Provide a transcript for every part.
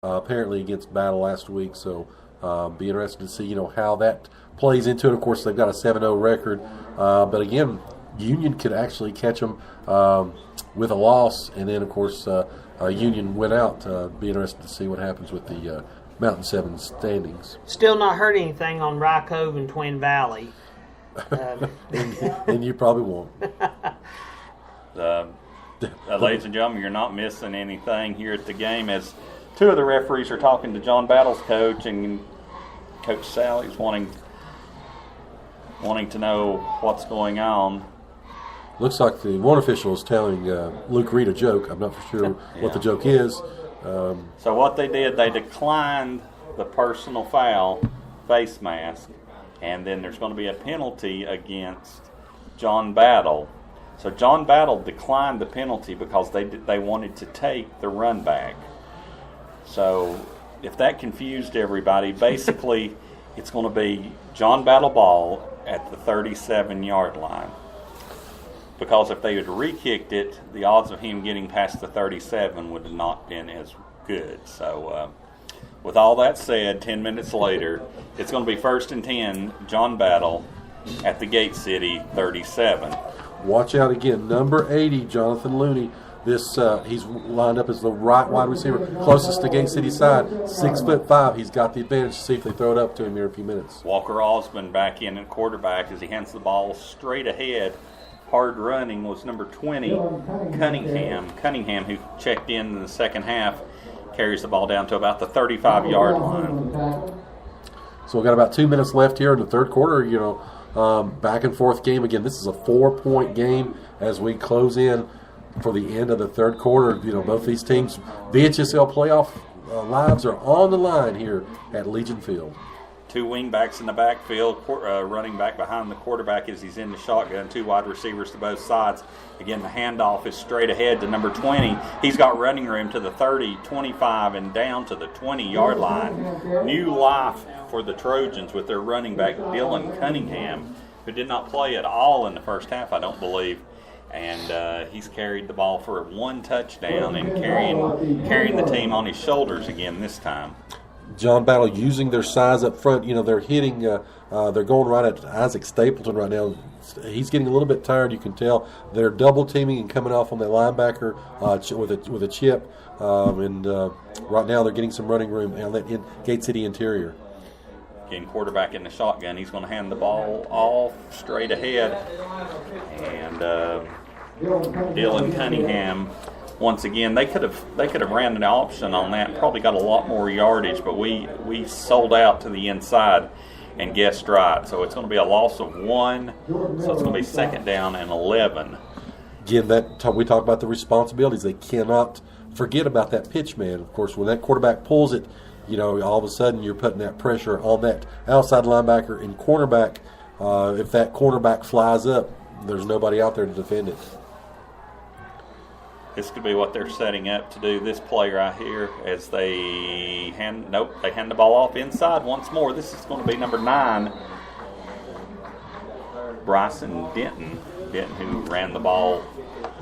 apparently against Battle last week. So be interested to see how that plays into it. Of course, they've got a 7-0 record, but again, Union could actually catch them with a loss, and then of course Union went out. Be interested to see what happens with the Mountain 7 standings. Still not heard anything on Rye Cove and Twin Valley. And you probably won't. Ladies and gentlemen, you're not missing anything here at the game as two of the referees are talking to John Battle's coach, and Coach Sally's wanting to know what's going on. Looks like the one official is telling Luke Reed a joke. I'm not for sure what the joke is. So what they did, they declined the personal foul face mask, and then there's going to be a penalty against John Battle. So John Battle declined the penalty because they wanted to take the run back. So if that confused everybody, basically it's going to be John Battle ball at the 37-yard line. Because if they had re-kicked it, the odds of him getting past the 37 would have not been as good. So with all that said, 10 minutes later, it's going to be 1st and 10, John Battle at the Gate City 37. Watch out again, number 80, Jonathan Looney. He's lined up as the right wide receiver, closest to Gate City side, 6'5". He's got the advantage. See if they throw it up to him here in a few minutes. Walker Osmond back in at quarterback as he hands the ball straight ahead. Hard running was number 20, Cunningham. Cunningham, who checked in the second half, carries the ball down to about the 35-yard line. So we've got about 2 minutes left here in the third quarter. Back and forth game. Again, this is a 4-point game as we close in for the end of the third quarter. Both these teams, VHSL playoff lives are on the line here at Legion Field. Two wingbacks in the backfield, running back behind the quarterback as he's in the shotgun, two wide receivers to both sides. Again, the handoff is straight ahead to number 20. He's got running room to the 30, 25, and down to the 20-yard line. New life for the Trojans with their running back, Dylan Cunningham, who did not play at all in the first half, I don't believe. And he's carried the ball for one touchdown and carrying the team on his shoulders again this time. John Battle using their size up front. They're hitting, they're going right at Isaac Stapleton right now. He's getting a little bit tired, you can tell. They're double teaming and coming off on the linebacker with a chip. Right now they're getting some running room on that Gate City interior. Again, quarterback in the shotgun. He's going to hand the ball off straight ahead. And Dylan Cunningham, once again, they could have ran an option on that, probably got a lot more yardage, but we sold out to the inside and guessed right. So it's going to be a loss of 1. So it's going to be 2nd down and 11. Again, we talk about the responsibilities. They cannot forget about that pitch man. Of course, when that quarterback pulls it, all of a sudden you're putting that pressure on that outside linebacker and cornerback. If that cornerback flies up, there's nobody out there to defend it. This could be what they're setting up to do. This play right here as they hand the ball off inside once more. This is going to be number 9, Bryson Denton. Denton, who ran the ball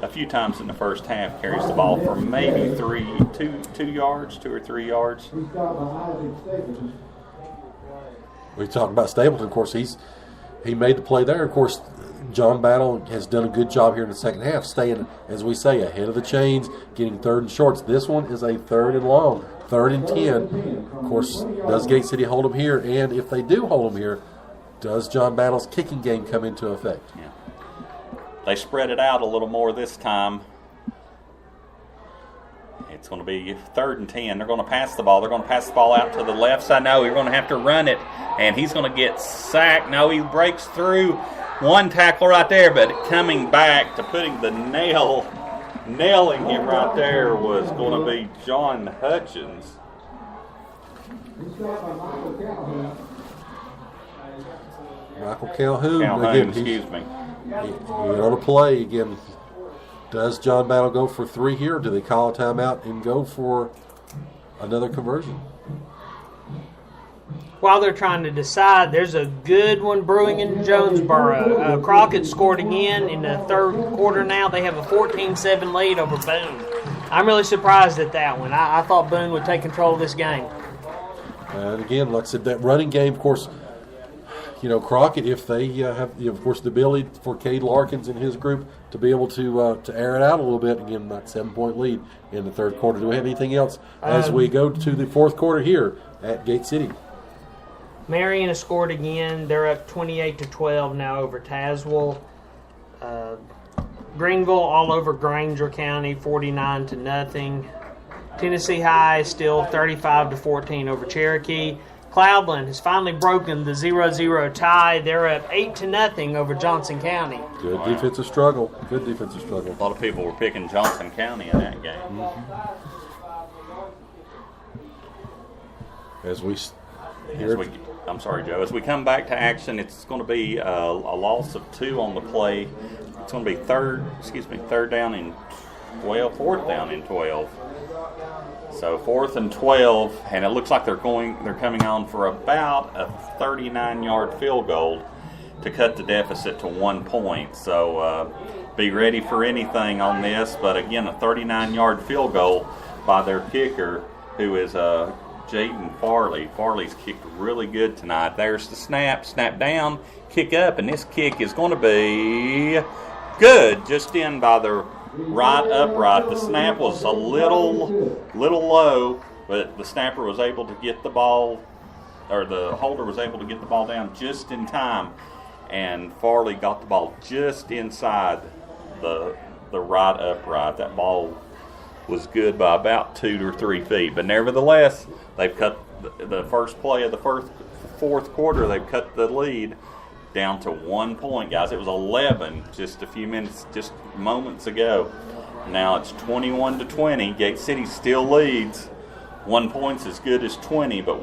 a few times in the first half, carries the ball for maybe 2 or 3 yards. We talked about Stapleton. Of course, he made the play there. Of course, John Battle has done a good job here in the second half, staying, as we say, ahead of the chains, getting 3rd and shorts. This one is a 3rd and long, 3rd and 10. Of course, does Gate City hold them here? And if they do hold them here, does John Battle's kicking game come into effect? Yeah. They spread it out a little more this time. It's going to be 3rd and 10. They're going to pass the ball. They're going to pass the ball out to the left side. No, you're going to have to run it, and he's going to get sacked. No, he breaks through one tackle right there, but coming back to putting the nailing him right there was going to be John Hutchins. Michael Calhoun. Again, excuse me. On a play again. Does John Battle go for 3 here, or do they call a timeout and go for another conversion? While they're trying to decide, there's a good one brewing in Jonesboro. Crockett scored again in the third quarter now. They have a 14-7 lead over Boone. I'm really surprised at that one. I thought Boone would take control of this game. And again, like I said, that running game, of course, Crockett, if they have, of course, the ability for Cade Larkins and his group to be able to air it out a little bit, and give them that 7-point lead in the third quarter. Do we have anything else as we go to the fourth quarter here at Gate City? Marion has scored again. They're up 28-12 now over Tazewell. Greenville all over Granger County, 49-0. Tennessee High is still 35-14 over Cherokee. Cloudland has finally broken the 0-0 tie. They're up 8-0 over Johnson County. Good defensive struggle. Good defensive struggle. A lot of people were picking Johnson County in that game. I'm sorry, Joe. As we come back to action, it's going to be a loss of 2 on the play. It's going to be fourth down and 12. So 4th and 12, and it looks like they're coming on for about a 39-yard field goal to cut the deficit to 1 point. So be ready for anything on this. But again, a 39-yard field goal by their kicker, who is Jaden Farley. Farley's kicked really good tonight. There's the snap down, kick up, and this kick is going to be good, just in by the right upright. The snap was a little low, but the snapper was able to get the ball, or the holder was able to get the ball down just in time, and Farley got the ball just inside the right upright. That ball was good by about 2 or 3 feet, but nevertheless, they've cut the first play of the fourth quarter. They've cut the lead down to 1 point, guys. It was 11 just moments ago. Now it's 21-20. Gate City still leads. 1 point's as good as 20, but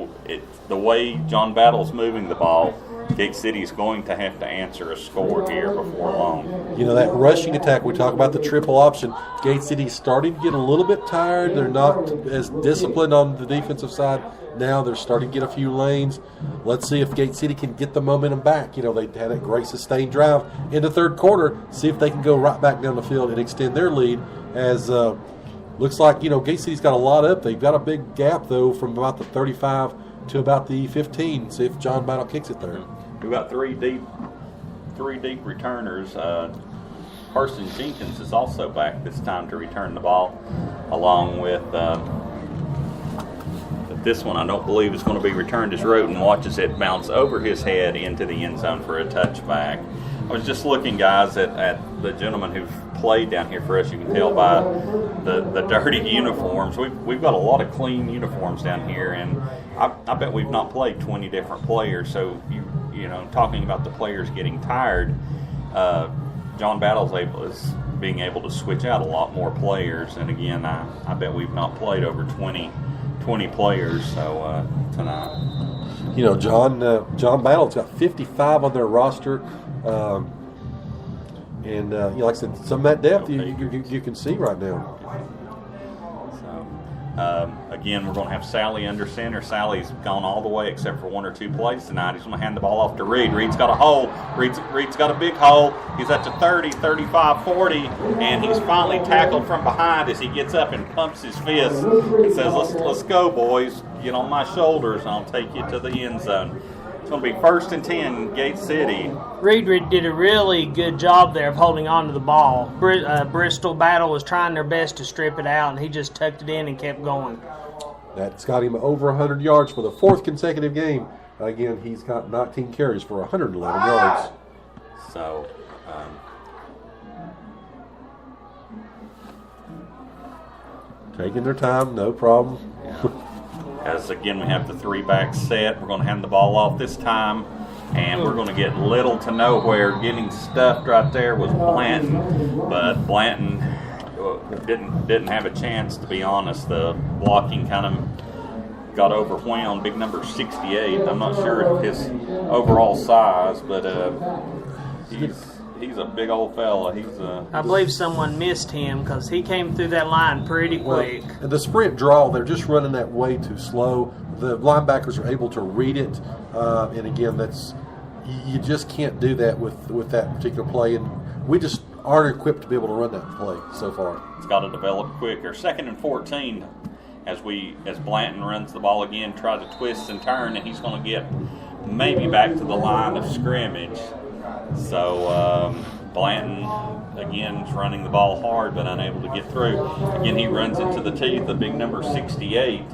the way John Battle's moving the ball, Gate City's going to have to answer a score here before long. That rushing attack, we talk about the triple option. Gate City's starting to get a little bit tired. They're not as disciplined on the defensive side. Now they're starting to get a few lanes. Let's see if Gate City can get the momentum back. They had a great sustained drive in the third quarter. See if they can go right back down the field and extend their lead. As looks like Gate City's got a lot up. They've got a big gap though from about the 35 to about the 15. See if John Battle kicks it there. We've got three deep returners. Carson Jenkins is also back this time to return the ball, along with. This one I don't believe is going to be returned as Roten watches it bounce over his head into the end zone for a touchback. I was just looking, guys, at the gentlemen who've played down here for us. You can tell by the dirty uniforms. We've got a lot of clean uniforms down here, and I bet we've not played 20 different players. So, talking about the players getting tired, John Battle's is being able to switch out a lot more players. And again, I bet we've not played over 20 players tonight. John Battle's got 55 on their roster, and like I said, some of that depth you can see right now. Again, we're going to have Sally under center. Sally's gone all the way except for 1 or 2 plays tonight. He's going to hand the ball off to Reed. Reed's got a hole. Reed's got a big hole. He's at the 30, 35, 40, and he's finally tackled from behind as he gets up and pumps his fist and says, let's go, boys. Get on my shoulders, and I'll take you to the end zone. It's going to be 1st and 10, Gate City. Reed did a really good job there of holding on to the ball. Bristol Battle was trying their best to strip it out, and he just tucked it in and kept going. That's got him over 100 yards for the 4th consecutive game. Again, he's got 19 carries for 111 yards. So, taking their time, no problem. As again, we have the 3-back set. We're going to hand the ball off this time, and we're going to get little to nowhere. Getting stuffed right there was Blanton, but Blanton didn't have a chance, to be honest. The blocking kind of got overwhelmed. Big number 68. I'm not sure of his overall size, but he's a big old fella. I believe someone missed him because he came through that line pretty quick. And the sprint draw, they're just running that way too slow. The linebackers are able to read it, and again, you just can't do that with that particular play. And aren't equipped to be able to run that play so far. It's got to develop quicker. 2nd and 14, as Blanton runs the ball again, tries to twist and turn, and he's going to get maybe back to the line of scrimmage. So Blanton, again, is running the ball hard but unable to get through. Again, he runs into the teeth of big number 68.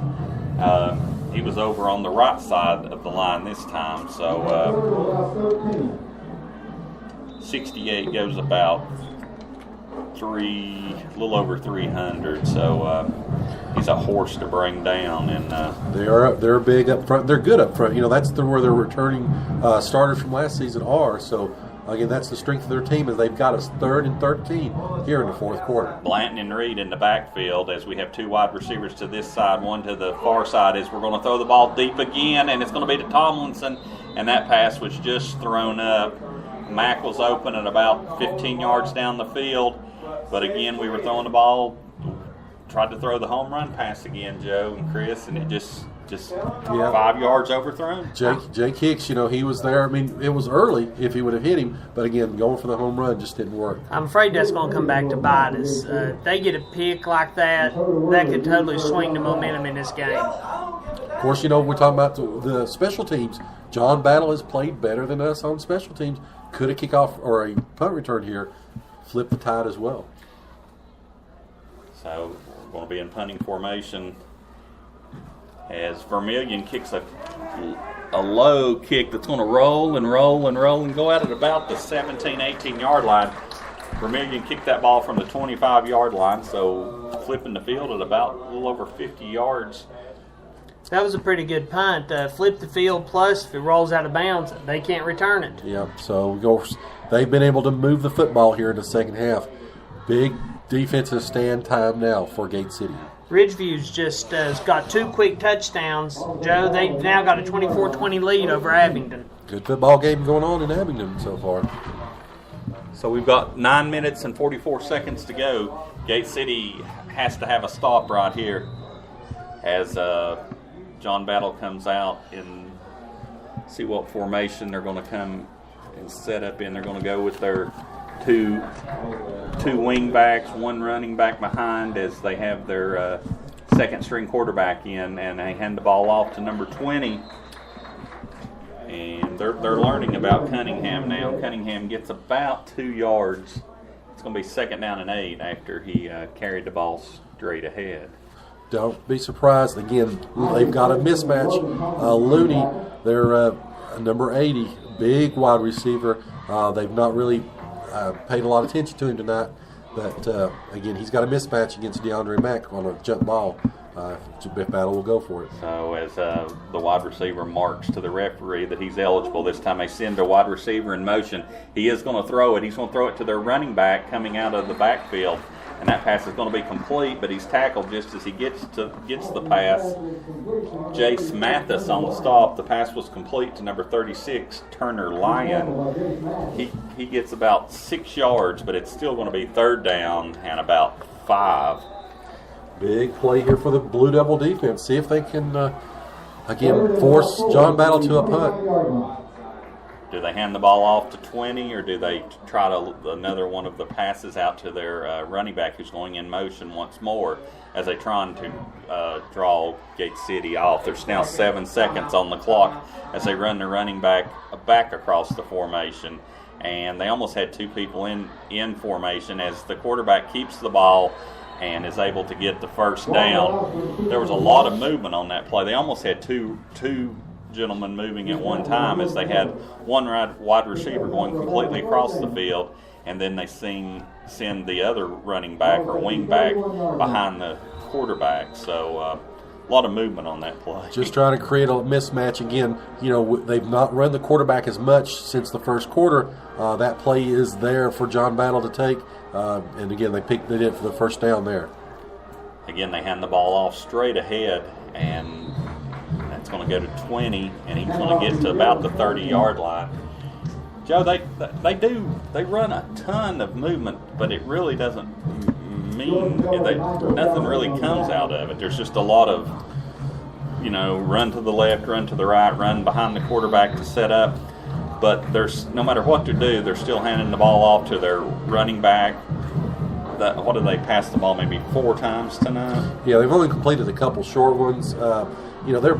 He was over on the right side of the line this time. So 68 goes about a little over 300. So he's a horse to bring down. And they're big up front. They're good up front. That's where their returning starters from last season are. So again, that's the strength of their team, is they've got us 3rd and 13 here in the 4th quarter. Blanton and Reed in the backfield, as we have 2 wide receivers to this side, one to the far side, as we're going to throw the ball deep again, and it's going to be to Tomlinson, and that pass was just thrown up. Mack was open at about 15 yards down the field, but again, we were throwing the ball, tried to throw the home run pass again, Joe and Chris, and it just 5 yards overthrown. Jake Hicks, he was there. I mean, it was early if he would have hit him, but again, going for the home run just didn't work. I'm afraid that's going to come back to bite us. They get a pick like that could totally swing the momentum in this game. Of course, we're talking about the special teams. John Battle has played better than us on special teams. Could a kickoff or a punt return here flip the tide as well? So we're going to be in punting formation as Vermillion kicks a low kick that's going to roll and roll and roll and go out at about the 17, 18-yard line. Vermillion kicked that ball from the 25-yard line, so flipping the field at about a little over 50 yards. That was a pretty good punt. Flip the field, plus if it rolls out of bounds, they can't return it. Yeah, so they've been able to move the football here in the second half. Big defensive stand time now for Gate City. Ridgeview's just got 2 quick touchdowns. Joe, they've now got a 24-20 lead over Abingdon. Good football game going on in Abingdon so far. So we've got 9 minutes and 44 seconds to go. Gate City has to have a stop right here as John Battle comes out and see what formation they're going to come and set up in. They're going to go with their two wing backs, 1 running back behind, as they have their second string quarterback in, and they hand the ball off to number 20. And they're learning about Cunningham now. Cunningham gets about 2 yards. It's going to be 2nd down and 8 after he carried the ball straight ahead. Don't be surprised. Again, they've got a mismatch. Looney, their number 80, big wide receiver. They've not really paid a lot of attention to him tonight. But, again, he's got a mismatch against DeAndre Mack on a jump ball. If Battle will go for it. So as the wide receiver marks to the referee that he's eligible, this time they send the wide receiver in motion. He is going to throw it. He's going to throw it to their running back coming out of the backfield. And that pass is going to be complete, but he's tackled just as he gets the pass. Jace Mathis on the stop. The pass was complete to number 36, Turner Lyon. He gets about 6 yards, but it's still going to be 3rd down and about 5. Big play here for the Blue Devil defense. See if they can, again, force John Battle to a punt. Do they hand the ball off to 20, or do they try another one of the passes out to their running back who's going in motion once more as they trying to draw Gate City off? There's now 7 seconds on the clock as they run the running back across the formation. And they almost had 2 people in formation as the quarterback keeps the ball and is able to get the first down. There was a lot of movement on that play. They almost had two gentlemen moving at one time as they had one wide receiver going completely across the field, and then they send the other running back or wing back behind the quarterback. So a lot of movement on that play. Just trying to create a mismatch again. They've not run the quarterback as much since the first quarter. That play is there for John Battle to take, and again they did it for the first down there. Again, they hand the ball off straight ahead, and it's going to go to 20, and he's going to get to about the 30-yard line. Joe, they run a ton of movement, but it really doesn't mean nothing really comes out of it. There's just a lot of, run to the left, run to the right, run behind the quarterback to set up. but there's no matter what they do, they're still handing the ball off to their running back. What did they pass the ball maybe 4 times tonight? Yeah, they've only completed a couple short ones. They're